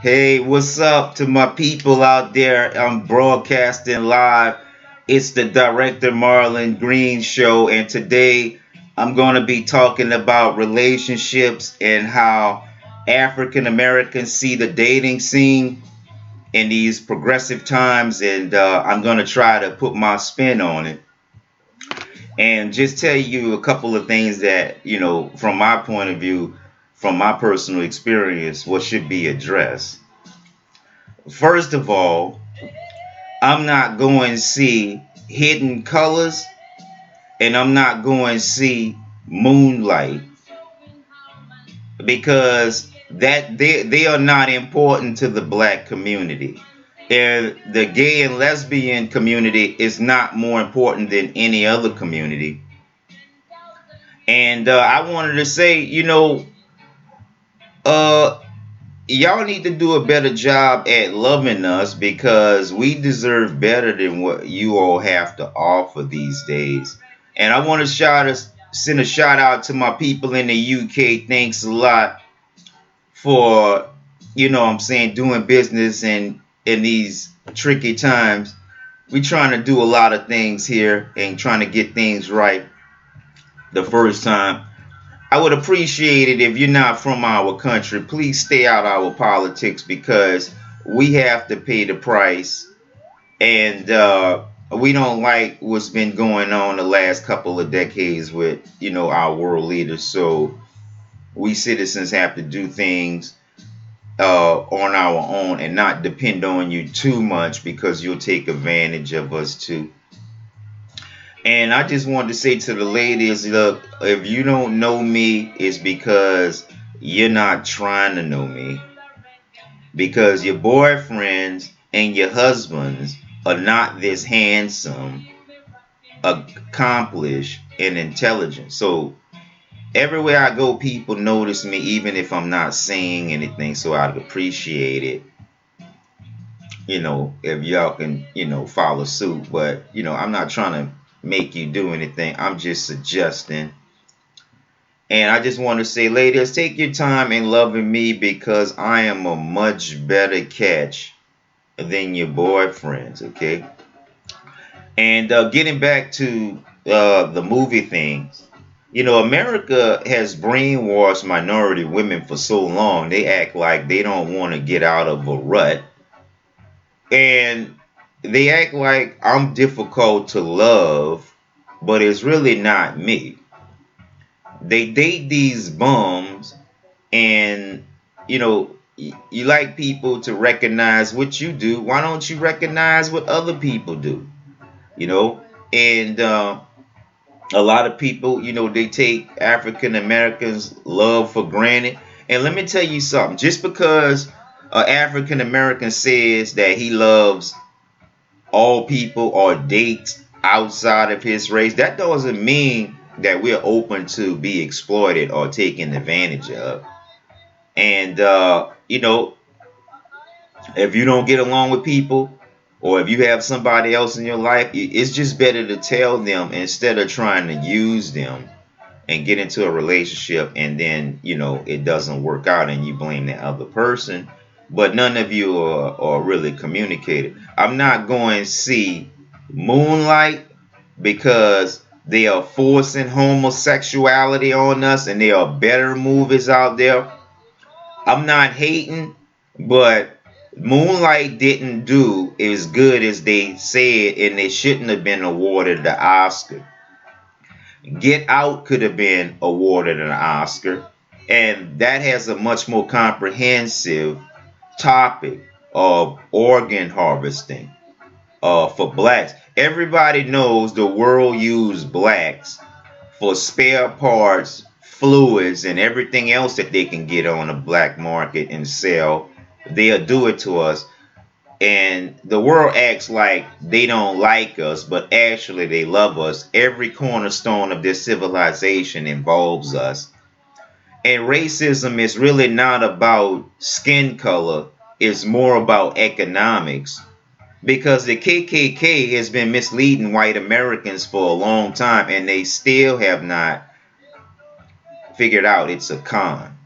Hey, what's up to my people out there? I'm broadcasting live. It's the Director Marlon Green Show, and today I'm going to be talking about relationships and how African Americans see the dating scene in these progressive times. And I'm going to try to put my spin on it and just tell you a couple of things that, from my point of view, from my personal experience, what should be addressed. First of all, I'm not going to see Hidden Colors and I'm not going to see Moonlight because they are not important to the black community. And the gay and lesbian community is not more important than any other community. And I wanted to say, uh, y'all need to do a better job at loving us because we deserve better than what you all have to offer these days. And I want to send a shout out to my people in the UK. Thanks a lot for, what I'm saying, doing business in these tricky times. We trying to do a lot of things here and trying to get things right the first time. I would appreciate it if you're not from our country. Please stay out of our politics because we have to pay the price, and we don't like what's been going on the last couple of decades with our world leaders. So we citizens have to do things on our own and not depend on you too much because you'll take advantage of us too. And I just wanted to say to the ladies, look, if you don't know me, it's because you're not trying to know me. Because your boyfriends and your husbands are not this handsome, accomplished, and intelligent. So everywhere I go, people notice me, even if I'm not saying anything. So I'd appreciate it, if y'all can, follow suit. But, I'm not trying to make you do anything. I'm just suggesting. And I just want to say, ladies, take your time in loving me because I am a much better catch than your boyfriends, okay? And getting back to the movie things, America has brainwashed minority women for so long. They act like they don't want to get out of a rut. And they act like I'm difficult to love, but it's really not me. They date these bums and you like people to recognize what you do. Why don't you recognize what other people do? you know and a lot of people, they take African Americans love for granted. And let me tell you something, just because an African American says that he loves all people or dates outside of his race, that doesn't mean that we're open to be exploited or taken advantage of. And if you don't get along with people, or if you have somebody else in your life, it's just better to tell them instead of trying to use them and get into a relationship and then it doesn't work out and you blame the other person, but none of you are really communicated. I'm not going to see Moonlight because they are forcing homosexuality on us and there are better movies out there. I'm not hating, but Moonlight didn't do as good as they said, and they shouldn't have been awarded the Oscar. Get Out could have been awarded an Oscar, and that has a much more comprehensive topic of organ harvesting for blacks. Everybody knows the world used blacks for spare parts, fluids, and everything else that they can get on the black market and sell. They'll do it to us. And the world acts like they don't like us, but actually they love us. Every cornerstone of their civilization involves us. And racism is really not about skin color, it's more about economics. Because the KKK has been misleading white Americans for a long time, and they still have not figured out it's a con.